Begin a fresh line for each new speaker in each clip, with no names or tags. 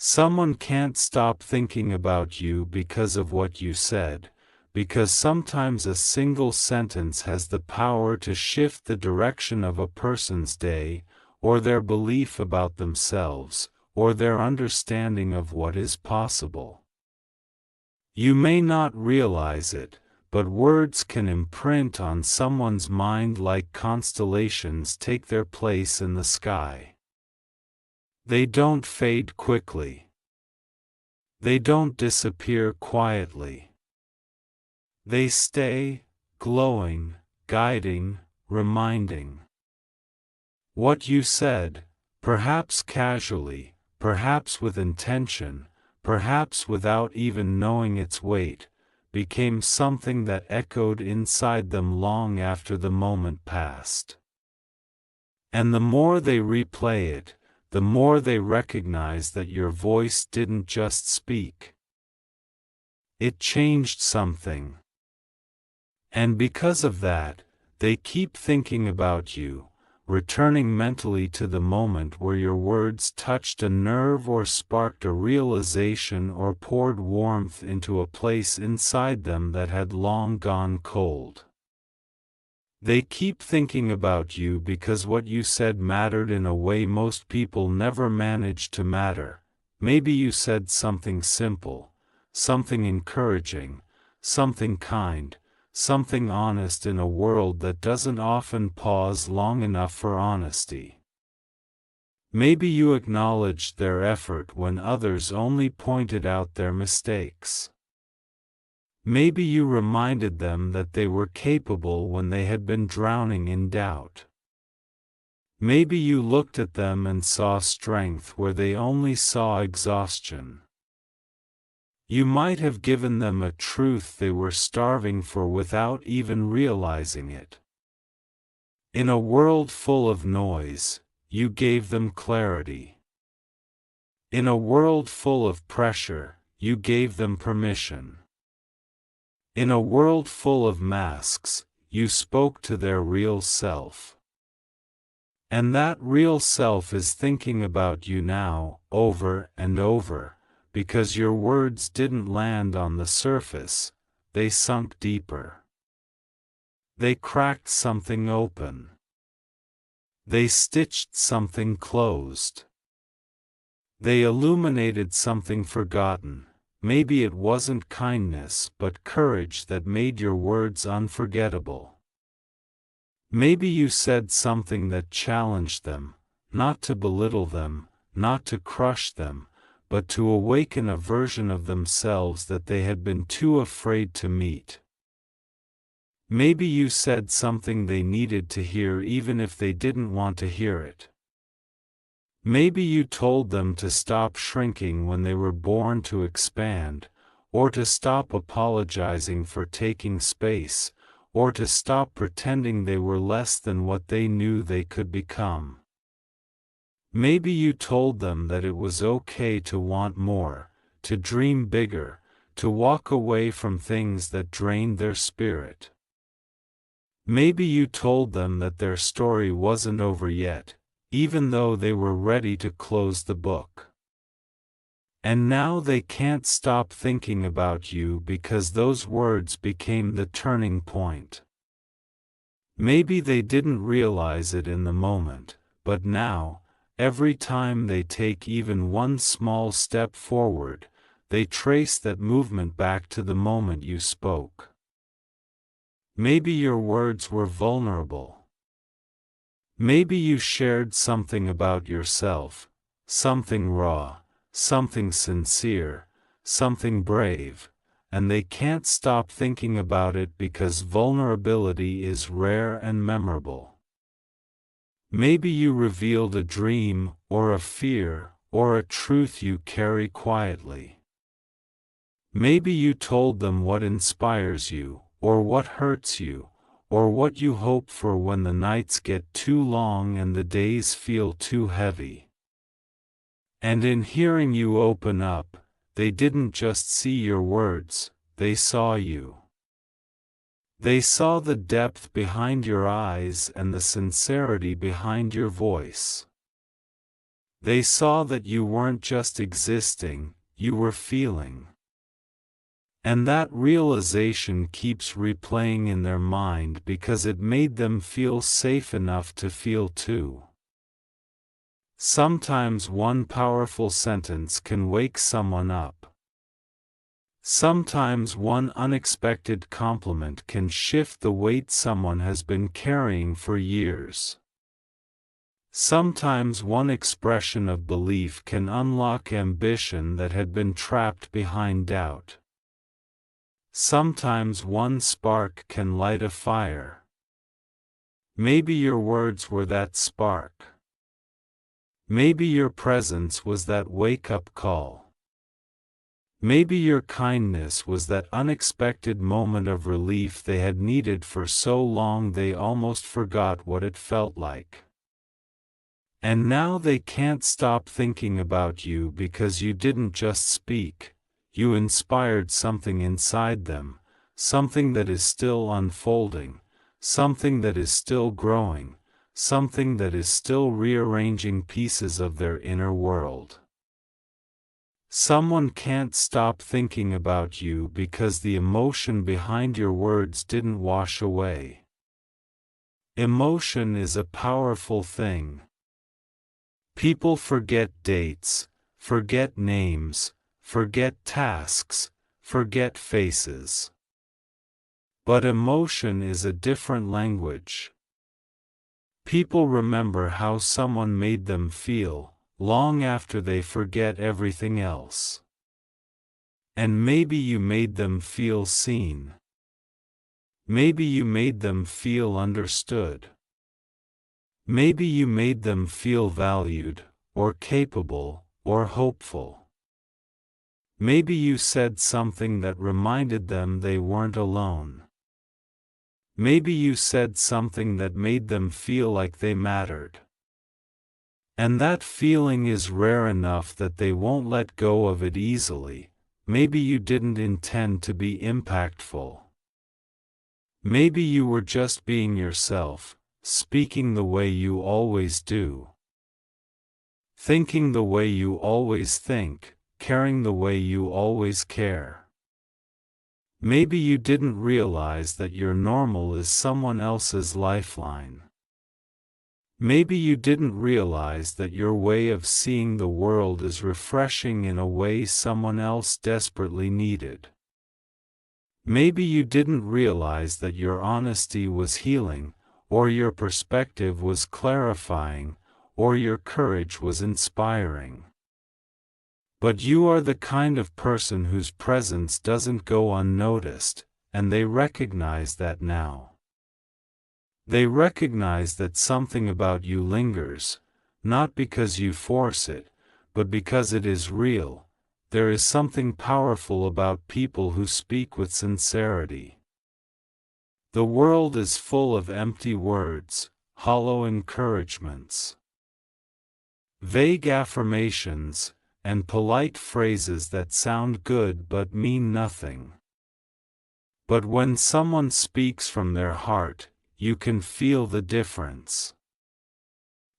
Someone can't stop thinking about you because of what you said, because sometimes a single sentence has the power to shift the direction of a person's day, or their belief about themselves, or their understanding of what is possible. You may not realize it, but words can imprint on someone's mind like constellations take their place in the sky. They don't fade quickly. They don't disappear quietly. They stay, glowing, guiding, reminding. What you said, perhaps casually, perhaps with intention, perhaps without even knowing its weight, became something that echoed inside them long after the moment passed. And the more they replay it, the more they recognize that your voice didn't just speak. It changed something. And because of that, they keep thinking about you, returning mentally to the moment where your words touched a nerve or sparked a realization or poured warmth into a place inside them that had long gone cold. They keep thinking about you because what you said mattered in a way most people never manage to matter. Maybe you said something simple, something encouraging, something kind, something honest in a world that doesn't often pause long enough for honesty. Maybe you acknowledged their effort when others only pointed out their mistakes. Maybe you reminded them that they were capable when they had been drowning in doubt. Maybe you looked at them and saw strength where they only saw exhaustion. You might have given them a truth they were starving for without even realizing it. In a world full of noise, you gave them clarity. In a world full of pressure, you gave them permission. In a world full of masks, you spoke to their real self. And that real self is thinking about you now, over and over, because your words didn't land on the surface, they sunk deeper. They cracked something open. They stitched something closed. They illuminated something forgotten. Maybe it wasn't kindness but courage that made your words unforgettable. Maybe you said something that challenged them, not to belittle them, not to crush them, but to awaken a version of themselves that they had been too afraid to meet. Maybe you said something they needed to hear even if they didn't want to hear it. Maybe you told them to stop shrinking when they were born to expand, or to stop apologizing for taking space, or to stop pretending they were less than what they knew they could become. Maybe you told them that it was okay to want more, to dream bigger, to walk away from things that drained their spirit. Maybe you told them that their story wasn't over yet, even though they were ready to close the book. And now they can't stop thinking about you because those words became the turning point. Maybe they didn't realize it in the moment, but now, every time they take even one small step forward, they trace that movement back to the moment you spoke. Maybe your words were vulnerable. Maybe you shared something about yourself, something raw, something sincere, something brave, and they can't stop thinking about it because vulnerability is rare and memorable. Maybe you revealed a dream, or a fear, or a truth you carry quietly. Maybe you told them what inspires you, or what hurts you, or what you hope for when the nights get too long and the days feel too heavy. And in hearing you open up, they didn't just see your words, they saw you. They saw the depth behind your eyes and the sincerity behind your voice. They saw that you weren't just existing, you were feeling. And that realization keeps replaying in their mind because it made them feel safe enough to feel too. Sometimes one powerful sentence can wake someone up. Sometimes one unexpected compliment can shift the weight someone has been carrying for years. Sometimes one expression of belief can unlock ambition that had been trapped behind doubt. Sometimes one spark can light a fire. Maybe your words were that spark. Maybe your presence was that wake-up call. Maybe your kindness was that unexpected moment of relief they had needed for so long they almost forgot what it felt like. And now they can't stop thinking about you because you didn't just speak. You inspired something inside them, something that is still unfolding, something that is still growing, something that is still rearranging pieces of their inner world. Someone can't stop thinking about you because the emotion behind your words didn't wash away. Emotion is a powerful thing. People forget dates, forget names, forget tasks, forget faces. But emotion is a different language. People remember how someone made them feel, long after they forget everything else. And maybe you made them feel seen. Maybe you made them feel understood. Maybe you made them feel valued, or capable, or hopeful. Maybe you said something that reminded them they weren't alone. Maybe you said something that made them feel like they mattered. And that feeling is rare enough that they won't let go of it easily. Maybe you didn't intend to be impactful. Maybe you were just being yourself, speaking the way you always do. Thinking the way you always think. Caring the way you always care. Maybe you didn't realize that your normal is someone else's lifeline. Maybe you didn't realize that your way of seeing the world is refreshing in a way someone else desperately needed. Maybe you didn't realize that your honesty was healing, or your perspective was clarifying, or your courage was inspiring. But you are the kind of person whose presence doesn't go unnoticed, and they recognize that now. They recognize that something about you lingers, not because you force it, but because it is real. There is something powerful about people who speak with sincerity. The world is full of empty words, hollow encouragements, vague affirmations, and polite phrases that sound good but mean nothing. But when someone speaks from their heart, you can feel the difference.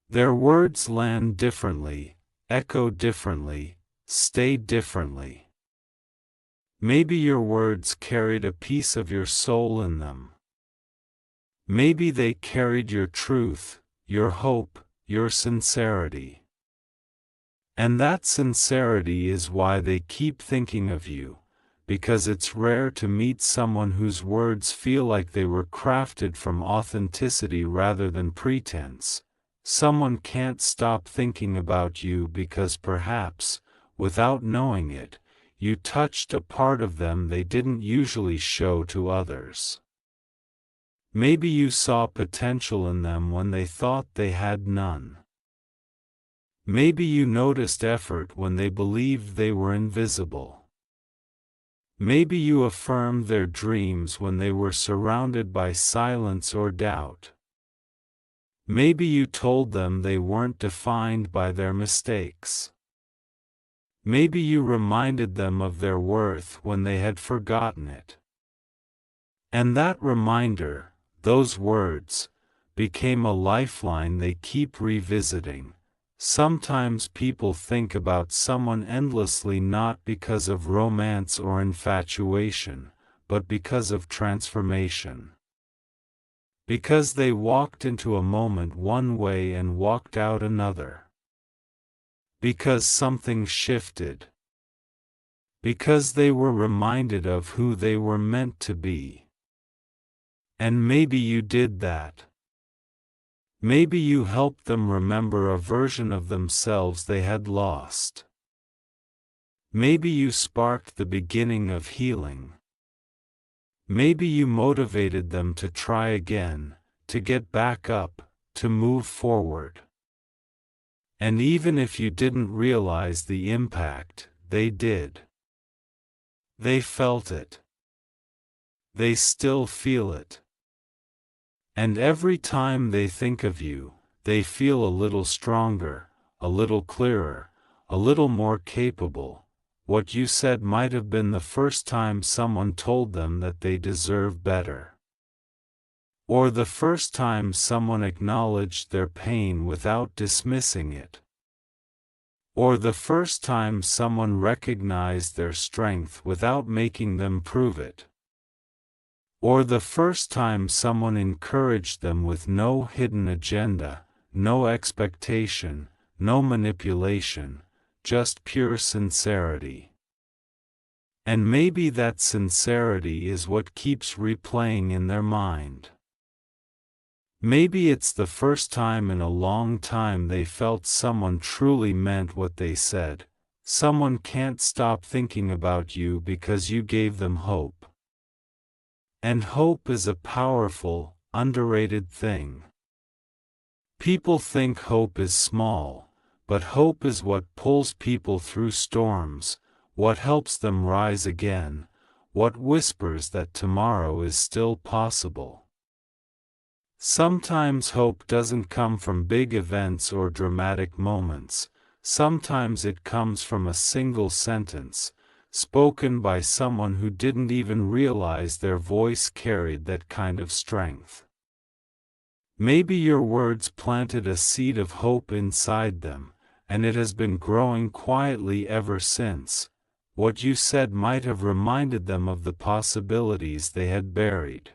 Their words land differently, echo differently, stay differently. Maybe your words carried a piece of your soul in them. Maybe they carried your truth, your hope, your sincerity. And that sincerity is why they keep thinking of you, because it's rare to meet someone whose words feel like they were crafted from authenticity rather than pretense. Someone can't stop thinking about you because perhaps, without knowing it, you touched a part of them they didn't usually show to others. Maybe you saw potential in them when they thought they had none. Maybe you noticed effort when they believed they were invisible. Maybe you affirmed their dreams when they were surrounded by silence or doubt. Maybe you told them they weren't defined by their mistakes. Maybe you reminded them of their worth when they had forgotten it. And that reminder, those words, became a lifeline they keep revisiting, Sometimes people think about someone endlessly not because of romance or infatuation, but because of transformation. Because they walked into a moment one way and walked out another. Because something shifted. Because they were reminded of who they were meant to be. And maybe you did that. Maybe you helped them remember a version of themselves they had lost. Maybe you sparked the beginning of healing. Maybe you motivated them to try again, to get back up, to move forward. And even if you didn't realize the impact, they did. They felt it. They still feel it. And every time they think of you, they feel a little stronger, a little clearer, a little more capable. What you said might have been the first time someone told them that they deserve better. Or the first time someone acknowledged their pain without dismissing it. Or the first time someone recognized their strength without making them prove it. Or the first time someone encouraged them with no hidden agenda, no expectation, no manipulation, just pure sincerity. And maybe that sincerity is what keeps replaying in their mind. Maybe it's the first time in a long time they felt someone truly meant what they said. Someone can't stop thinking about you because you gave them hope. And hope is a powerful, underrated thing. People think hope is small, but hope is what pulls people through storms, what helps them rise again, what whispers that tomorrow is still possible. Sometimes hope doesn't come from big events or dramatic moments. Sometimes it comes from a single sentence, spoken by someone who didn't even realize their voice carried that kind of strength. Maybe your words planted a seed of hope inside them, and it has been growing quietly ever since. What you said might have reminded them of the possibilities they had buried.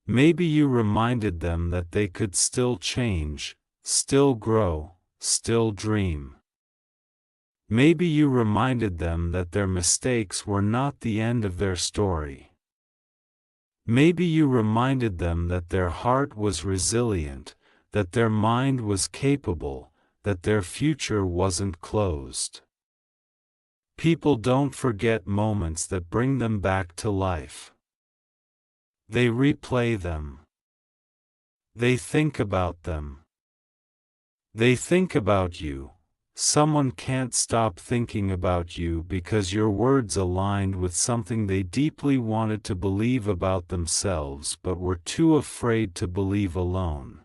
Maybe you reminded them that they could still change, still grow, still dream. Maybe you reminded them that their mistakes were not the end of their story. Maybe you reminded them that their heart was resilient, that their mind was capable, that their future wasn't closed. People don't forget moments that bring them back to life. They replay them. They think about them. They think about you. Someone can't stop thinking about you because your words aligned with something they deeply wanted to believe about themselves but were too afraid to believe alone.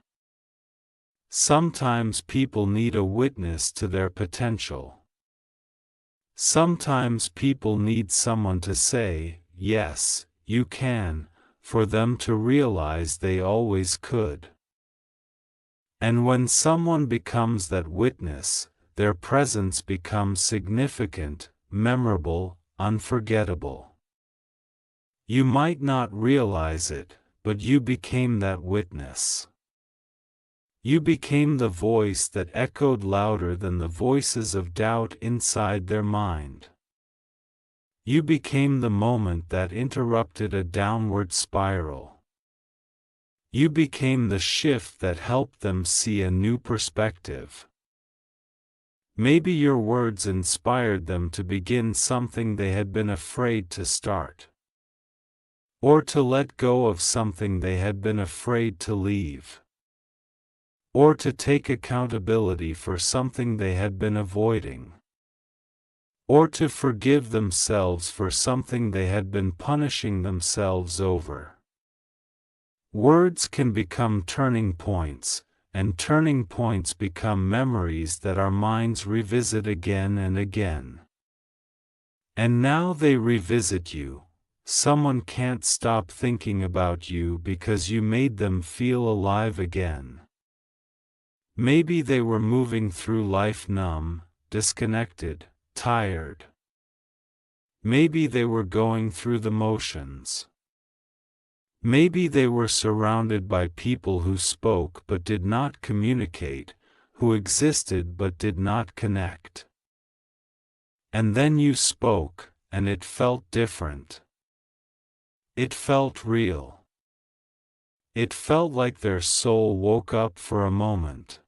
Sometimes people need a witness to their potential. Sometimes people need someone to say, "Yes, you can," for them to realize they always could. And when someone becomes that witness, their presence becomes significant, memorable, unforgettable. You might not realize it, but you became that witness. You became the voice that echoed louder than the voices of doubt inside their mind. You became the moment that interrupted a downward spiral. You became the shift that helped them see a new perspective. Maybe your words inspired them to begin something they had been afraid to start. Or to let go of something they had been afraid to leave. Or to take accountability for something they had been avoiding. Or to forgive themselves for something they had been punishing themselves over. Words can become turning points, and turning points become memories that our minds revisit again and again. And now they revisit you. Someone can't stop thinking about you because you made them feel alive again. Maybe they were moving through life numb, disconnected, tired. Maybe they were going through the motions. Maybe they were surrounded by people who spoke but did not communicate, who existed but did not connect. And then you spoke, and it felt different. It felt real. It felt like their soul woke up for a moment.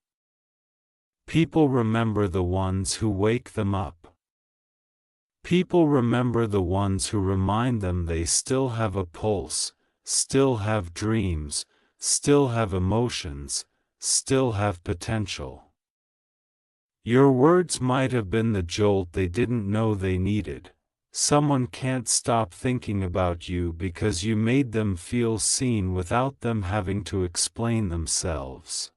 People remember the ones who wake them up. People remember the ones who remind them they still have a pulse, still have dreams, still have emotions, still have potential. Your words might have been the jolt they didn't know they needed. Someone can't stop thinking about you because you made them feel seen without them having to explain themselves.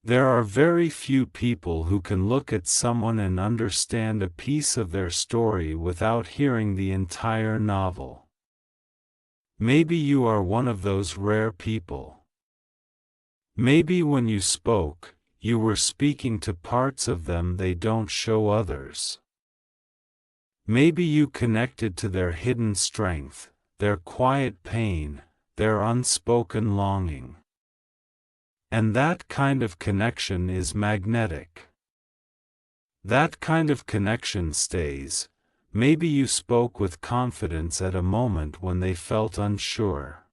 There are very few people who can look at someone and understand a piece of their story without hearing the entire novel. Maybe you are one of those rare people. Maybe when you spoke, you were speaking to parts of them they don't show others. Maybe you connected to their hidden strength, their quiet pain, their unspoken longing. And that kind of connection is magnetic. That kind of connection stays. Maybe you spoke with confidence at a moment when they felt unsure.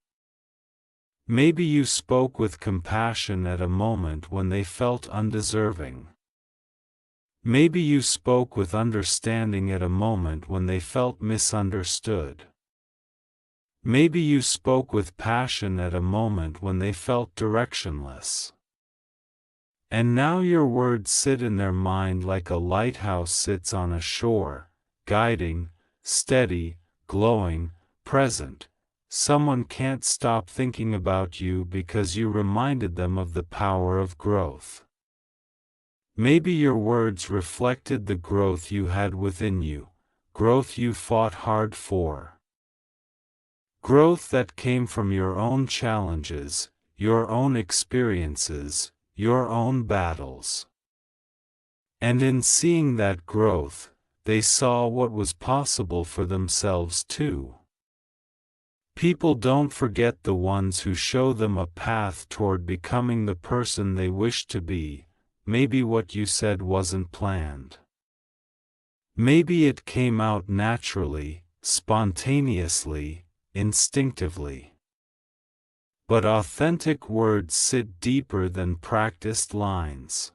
Maybe you spoke with compassion at a moment when they felt undeserving. Maybe you spoke with understanding at a moment when they felt misunderstood. Maybe you spoke with passion at a moment when they felt directionless. And now your words sit in their mind like a lighthouse sits on a shore, guiding, steady, glowing, present. Someone can't stop thinking about you because you reminded them of the power of growth. Maybe your words reflected the growth you had within you, growth you fought hard for. Growth that came from your own challenges, your own experiences, your own battles. And in seeing that growth, they saw what was possible for themselves too. People don't forget the ones who show them a path toward becoming the person they wish to be. Maybe what you said wasn't planned. Maybe it came out naturally, spontaneously, instinctively. But authentic words sit deeper than practiced lines.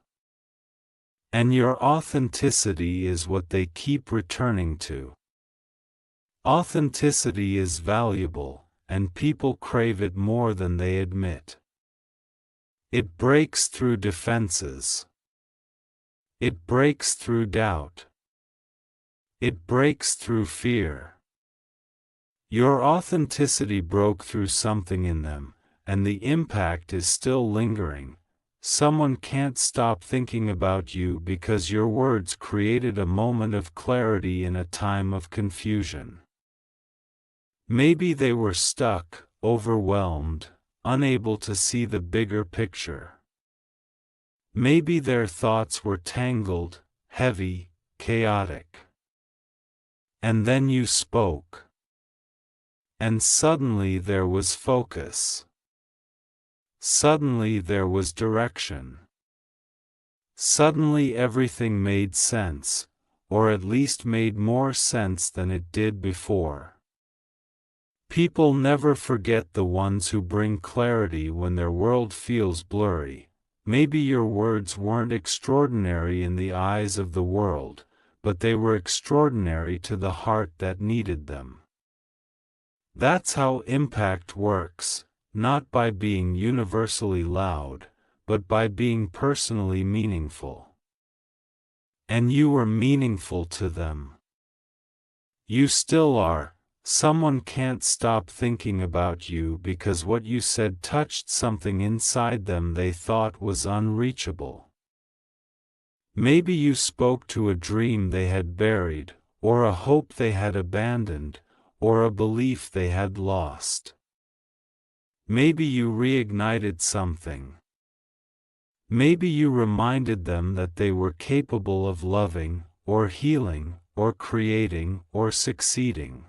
And your authenticity is what they keep returning to. Authenticity is valuable, and people crave it more than they admit. It breaks through defenses. It breaks through doubt. It breaks through fear. Your authenticity broke through something in them, and the impact is still lingering. Someone can't stop thinking about you because your words created a moment of clarity in a time of confusion. Maybe they were stuck, overwhelmed, unable to see the bigger picture. Maybe their thoughts were tangled, heavy, chaotic. And then you spoke. And suddenly there was focus. Suddenly there was direction. Suddenly everything made sense, or at least made more sense than it did before. People never forget the ones who bring clarity when their world feels blurry. Maybe your words weren't extraordinary in the eyes of the world, but they were extraordinary to the heart that needed them. That's how impact works, not by being universally loud, but by being personally meaningful. And you were meaningful to them. You still are. Someone can't stop thinking about you because what you said touched something inside them they thought was unreachable. Maybe you spoke to a dream they had buried, or a hope they had abandoned, or a belief they had lost. Maybe you reignited something. Maybe you reminded them that they were capable of loving, or healing, or creating, or succeeding.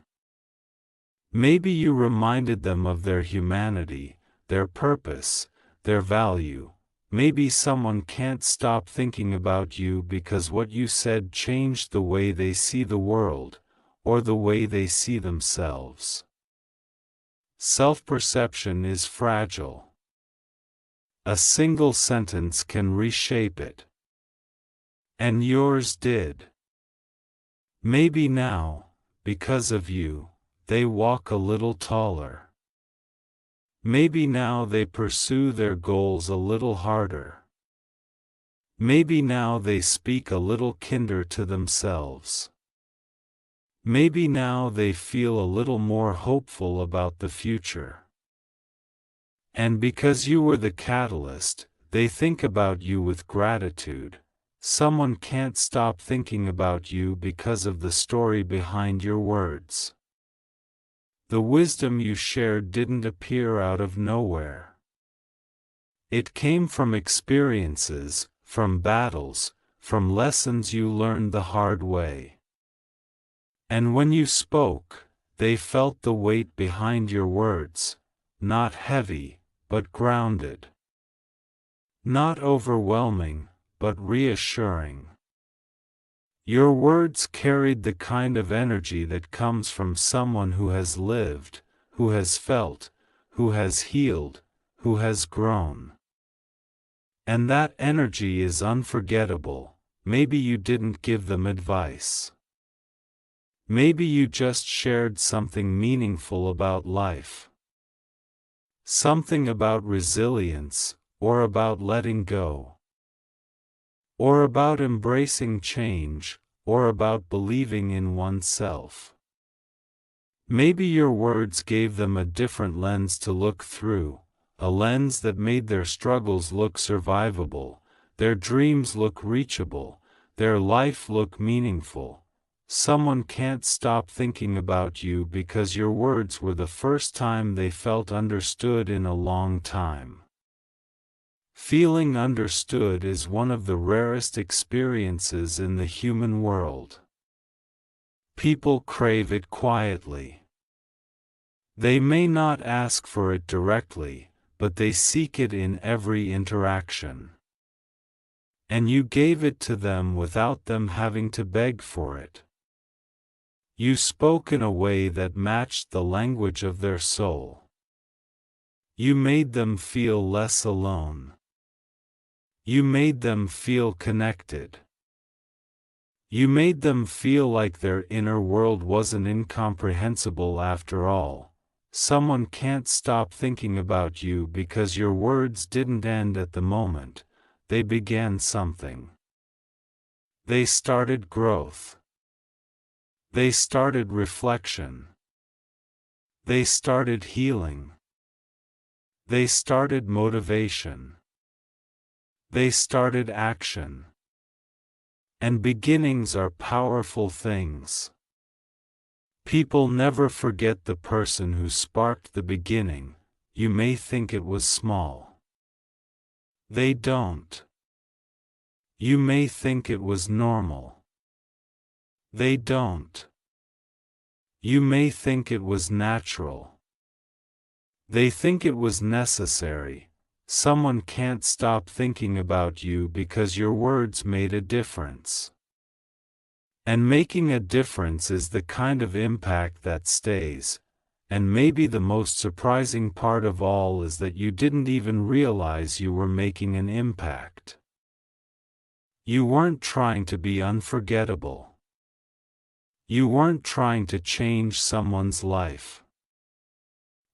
Maybe you reminded them of their humanity, their purpose, their value. Maybe someone can't stop thinking about you because what you said changed the way they see the world, or the way they see themselves. Self-perception is fragile. A single sentence can reshape it. And yours did. Maybe now, because of you, they walk a little taller. Maybe now they pursue their goals a little harder. Maybe now they speak a little kinder to themselves. Maybe now they feel a little more hopeful about the future. And because you were the catalyst, they think about you with gratitude. Someone can't stop thinking about you because of the story behind your words. The wisdom you shared didn't appear out of nowhere. It came from experiences, from battles, from lessons you learned the hard way. And when you spoke, they felt the weight behind your words, not heavy, but grounded. Not overwhelming, but reassuring. Your words carried the kind of energy that comes from someone who has lived, who has felt, who has healed, who has grown. And that energy is unforgettable. Maybe you didn't give them advice. Maybe you just shared something meaningful about life. Something about resilience, or about letting go. Or about embracing change, or about believing in oneself. Maybe your words gave them a different lens to look through, a lens that made their struggles look survivable, their dreams look reachable, their life look meaningful. Someone can't stop thinking about you because your words were the first time they felt understood in a long time. Feeling understood is one of the rarest experiences in the human world. People crave it quietly. They may not ask for it directly, but they seek it in every interaction. And you gave it to them without them having to beg for it. You spoke in a way that matched the language of their soul. You made them feel less alone. You made them feel connected. You made them feel like their inner world wasn't incomprehensible after all. Someone can't stop thinking about you because your words didn't end at the moment, they began something. They started growth. They started reflection. They started healing. They started motivation. They started action. And beginnings are powerful things. People never forget the person who sparked the beginning. You may think it was small. They don't. You may think it was normal. They don't. You may think it was natural. They think it was necessary. Someone can't stop thinking about you because your words made a difference. And making a difference is the kind of impact that stays. And maybe the most surprising part of all is that you didn't even realize you were making an impact. You weren't trying to be unforgettable. You weren't trying to change someone's life.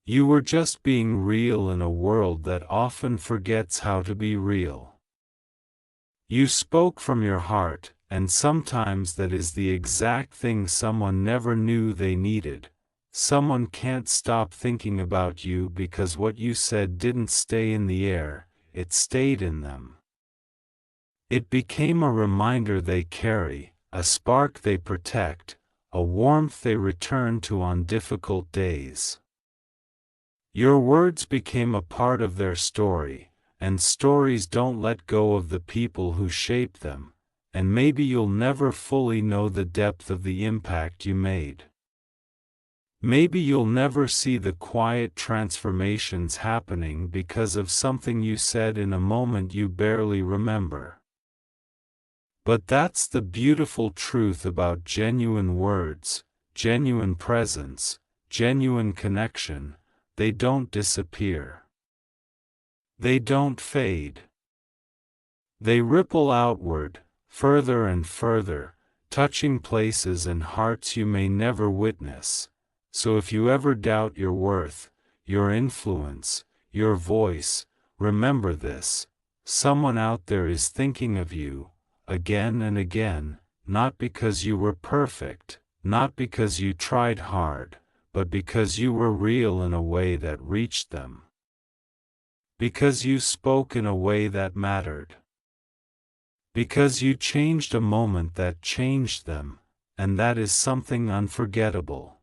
You were just being real in a world that often forgets how to be real. You spoke from your heart, and sometimes that is the exact thing someone never knew they needed. Someone can't stop thinking about you because what you said didn't stay in the air, it stayed in them. It became a reminder they carry, a spark they protect, a warmth they return to on difficult days. Your words became a part of their story, and stories don't let go of the people who shape them, and maybe you'll never fully know the depth of the impact you made. Maybe you'll never see the quiet transformations happening because of something you said in a moment you barely remember. But that's the beautiful truth about genuine words, genuine presence, genuine connection. They don't disappear. They don't fade. They ripple outward, further and further, touching places and hearts you may never witness. So if you ever doubt your worth, your influence, your voice, remember this: someone out there is thinking of you, again and again, not because you were perfect, not because you tried hard, but because you were real in a way that reached them. Because you spoke in a way that mattered. Because you changed a moment that changed them, and that is something unforgettable.